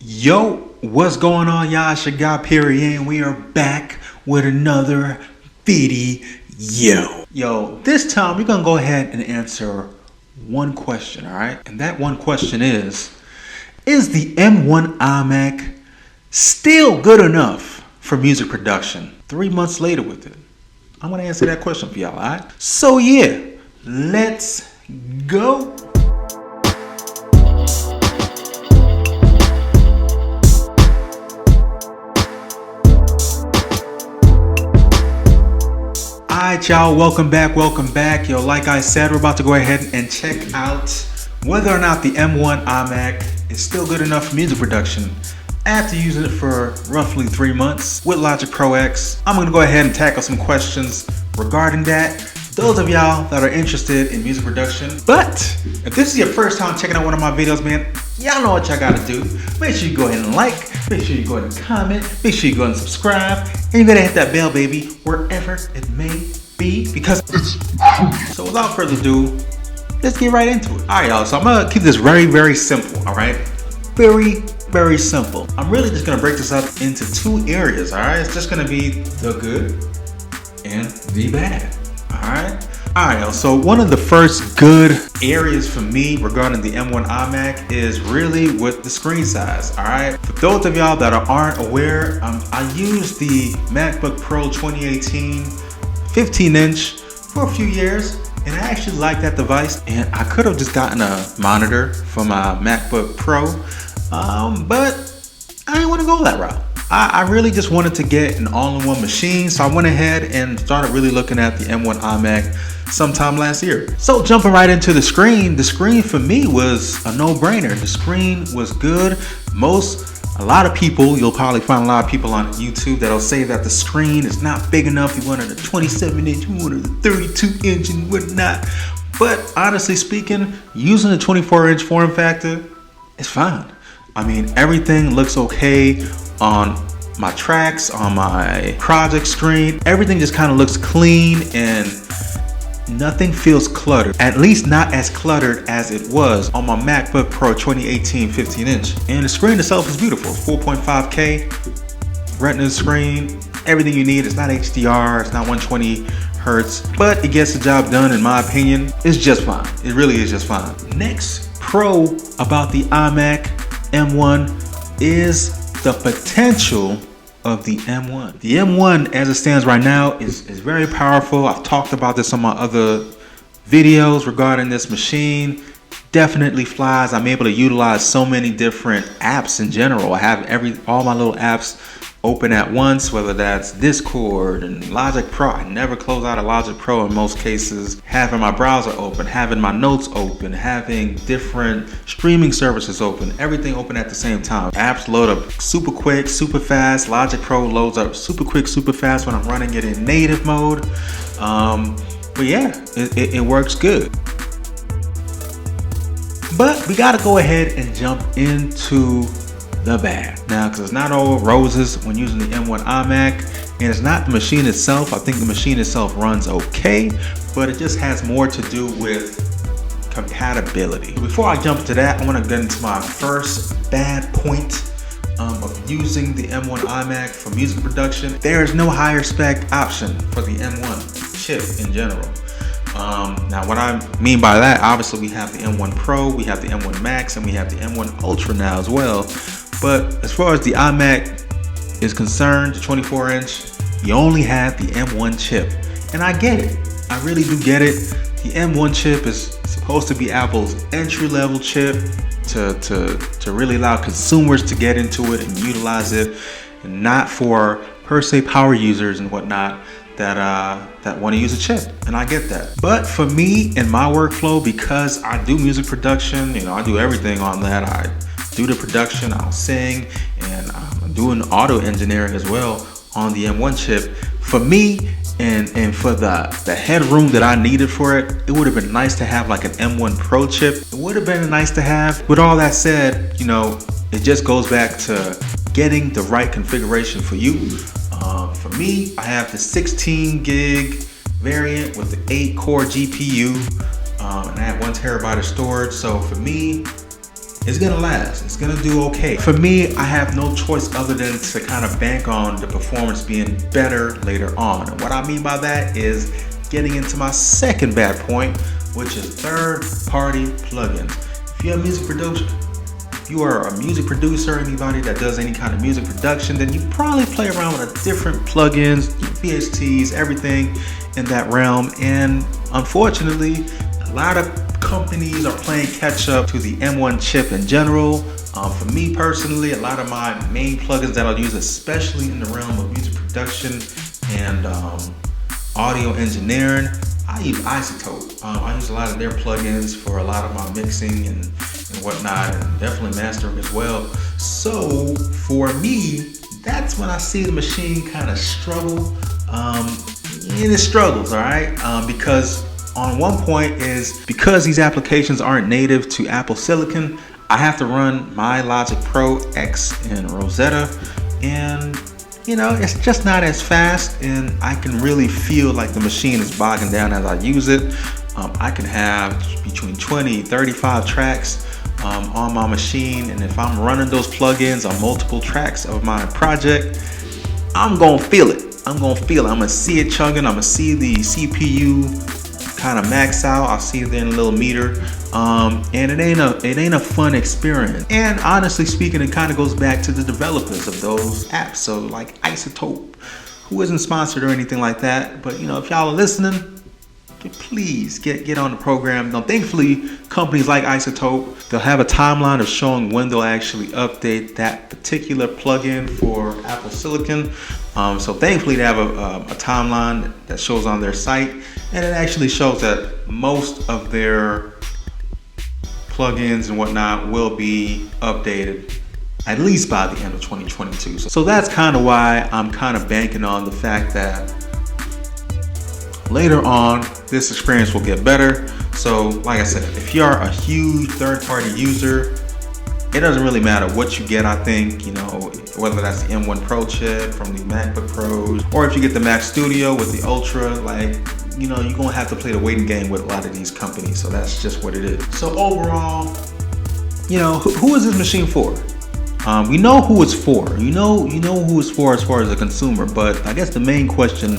Yo, what's going on, y'all? It's your guy Perry, and we are back with another video. Yo, this time we're gonna go ahead and answer one question, all right? And that one question is the M1 iMac still good enough for music production 3 months later with it? I'm gonna answer that question for y'all, all right? So yeah, let's go. Alright, y'all, welcome back. Yo, like I said, we're about to go ahead and check out whether or not the M1 iMac is still good enough for music production after using it for roughly 3 months with Logic Pro X. I'm gonna go ahead and tackle some questions regarding that. Those of y'all that are interested in music production. But if this is your first time checking out one of my videos, man, y'all know what y'all gotta do. Make sure you go ahead and like, make sure you go ahead and comment, make sure you go ahead and subscribe, and you gotta hit that bell, baby, wherever it may be, because it's so without further ado, let's get right into it. Alright, y'all, so I'm gonna keep this very simple, alright? Very simple. I'm really just gonna break this up into two areas, alright? It's just gonna be the good and the bad. Alright, y'all. So one of the first good areas for me regarding the M1 iMac is really with the screen size. Alright, for those of y'all that aren't aware, I used the MacBook Pro 2018 15-inch for a few years, and I actually like that device. And I could have just gotten a monitor for my MacBook Pro, but I didn't want to go that route. I really just wanted to get an all-in-one machine, so I went ahead and started really looking at the M1 iMac sometime last year. So jumping right into the screen for me was a no-brainer. The screen was good. A lot of people, you'll probably find a lot of people on YouTube that'll say that the screen is not big enough. You wanted a 27-inch, you wanted a 32-inch and whatnot. But honestly speaking, using the 24-inch form factor is fine. I mean, everything looks okay on my tracks, on my project screen. Everything just kind of looks clean and nothing feels cluttered. At least not as cluttered as it was on my MacBook Pro 2018 15-inch. And the screen itself is beautiful. 4.5K Retina screen, everything you need. It's not HDR, it's not 120 Hertz, but it gets the job done. In my opinion, it's just fine. It really is just fine. Next pro about the iMac M1 is the potential of the M1. The M1 as it stands right now is very powerful. I've talked about this on my other videos regarding this machine. Definitely flies. I'm able to utilize so many different apps in general. I have all my little apps open at once, whether that's Discord and Logic Pro. I never close out of Logic Pro in most cases. Having my browser open, having my notes open, having different streaming services open, everything open at the same time. Apps load up super quick, super fast. Logic Pro loads up super quick, super fast when I'm running it in native mode. But yeah, it works good. But we gotta go ahead and jump into the bad now, because it's not all roses when using the M1 iMac, and it's not the machine itself. I think the machine itself runs okay, but it just has more to do with compatibility. Before I jump to that, I want to get into my first bad point of using the M1 iMac for music production. There is no higher spec option for the M1 chip in general. Now what I mean by that, obviously we have the M1 Pro, we have the M1 Max, and we have the M1 Ultra now as well. But as far as the iMac is concerned, the 24-inch, you only have the M1 chip. And I get it. I really do get it. The M1 chip is supposed to be Apple's entry-level chip to really allow consumers to get into it and utilize it, and not for per se power users and whatnot that want to use a chip. And I get that. But for me in my workflow, because I do music production, I do everything on that. I do the production, I'll sing, and I'm doing auto engineering as well on the M1 chip. For me and for the headroom that I needed for it, it would have been nice to have like an M1 Pro chip. It would have been nice to have. With all that said, it just goes back to getting the right configuration for you. For me, I have the 16 gig variant with the 8 core GPU, and I have 1 terabyte of storage. So for me, it's gonna last. It's gonna do okay. For me, I have no choice other than to kind of bank on the performance being better later on. And what I mean by that is getting into my second bad point, which is third-party plugins. If you're a music producer, if you are a music producer, anybody that does any kind of music production, then you probably play around with different plugins, VSTs, everything in that realm. And unfortunately, a lot of companies are playing catch up to the M1 chip in general. For me personally, a lot of my main plugins that I'll use, especially in the realm of music production and audio engineering, I use iZotope. I use a lot of their plugins for a lot of my mixing and whatnot, and definitely mastering as well. So for me, that's when I see the machine kind of struggle. And it struggles, all right? Because on one point is because these applications aren't native to Apple Silicon, I have to run my Logic Pro X in Rosetta, and you know, it's just not as fast, and I can really feel like the machine is bogging down as I use it. I can have between 20, 35 tracks on my machine, and if I'm running those plugins on multiple tracks of my project, I'm gonna feel it. I'm gonna see it chugging. I'm gonna see the CPU kind of max out. I'll see it there in a little meter, and it ain't a fun experience. And honestly speaking, it kind of goes back to the developers of those apps. So like iZotope, who isn't sponsored or anything like that, but you know, if y'all are listening, please get on the program. Now, thankfully, companies like iZotope, they'll have a timeline of showing when they'll actually update that particular plugin for Apple Silicon. So thankfully, they have a timeline that shows on their site, and it actually shows that most of their plugins and whatnot will be updated at least by the end of 2022. So that's kind of why I'm kind of banking on the fact that later on, this experience will get better. So like I said, if you're a huge third-party user, it doesn't really matter what you get. I think, you know, whether that's the M1 Pro chip from the MacBook Pros, or if you get the Mac Studio with the Ultra, like, you know, you're gonna have to play the waiting game with a lot of these companies. So that's just what it is. So overall, you know, who is this machine for? We know who it's for. You know who it's for as far as a consumer. But I guess the main question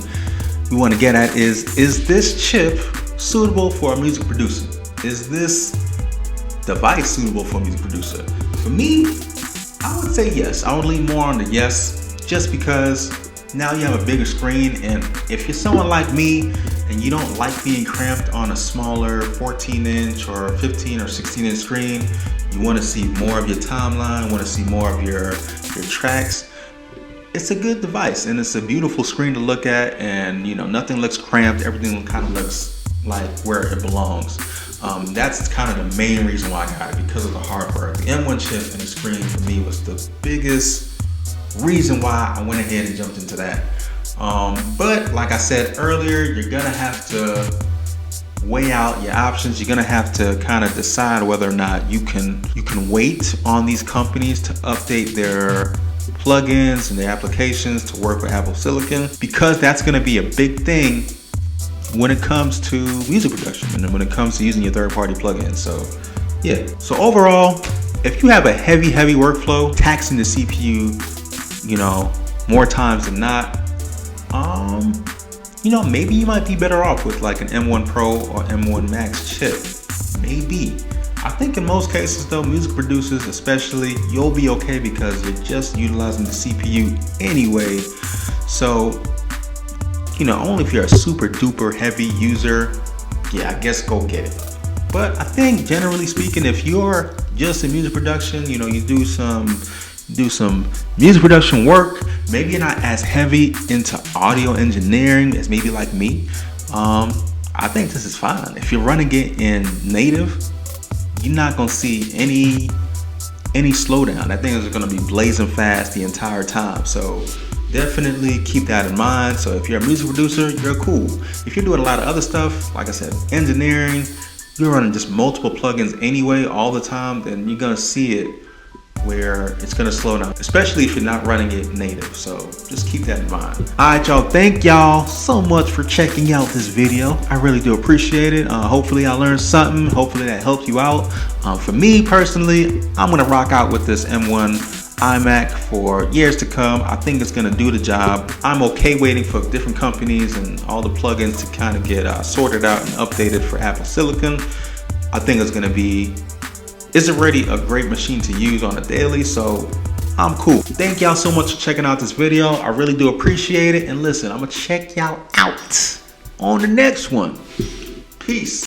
we want to get at is this chip suitable for a music producer? Is this device suitable for a music producer? For me, I would say yes. I would lean more on the yes, just because now you have a bigger screen, and if you're someone like me and you don't like being cramped on a smaller 14-inch or 15 or 16-inch screen, you want to see more of your timeline, want to see more of your tracks, it's a good device, and it's a beautiful screen to look at, and you know, nothing looks cramped, everything kind of looks like where it belongs. That's kind of the main reason why I got it, because of the hardware. The M1 chip and the screen for me was the biggest reason why I went ahead and jumped into that. But like I said earlier, you're gonna have to weigh out your options. You're gonna have to kind of decide whether or not you can wait on these companies to update their plugins and their applications to work with Apple Silicon, because that's going to be a big thing when it comes to music production and when it comes to using your third-party plugins. So yeah, so overall, if you have a heavy workflow taxing the CPU, you know, more times than not, you know, maybe you might be better off with like an M1 Pro or M1 Max chip. Maybe. I think in most cases though, music producers especially, you'll be okay because you're just utilizing the CPU anyway. So, you know, only if you're a super duper heavy user, yeah, I guess go get it. But I think generally speaking, if you're just in music production, you know, you do some music production work, maybe you're not as heavy into audio engineering as maybe like me, I think this is fine. If you're running it in native, you're not gonna see any slowdown. That thing is gonna be blazing fast the entire time. So definitely keep that in mind. So if you're a music producer, you're cool. If you're doing a lot of other stuff, like I said, engineering, you're running just multiple plugins anyway all the time, then you're gonna see it where it's gonna slow down, especially if you're not running it native. So just keep that in mind. All right, y'all, thank y'all so much for checking out this video. I really do appreciate it. Hopefully I learned something. Hopefully that helped you out. For me personally, I'm gonna rock out with this M1 iMac for years to come. I think it's gonna do the job. I'm okay waiting for different companies and all the plugins to kind of get sorted out and updated for Apple Silicon. I think it's already a great machine to use on a daily, so I'm cool. Thank y'all so much for checking out this video. I really do appreciate it. And listen, I'm gonna check y'all out on the next one. Peace.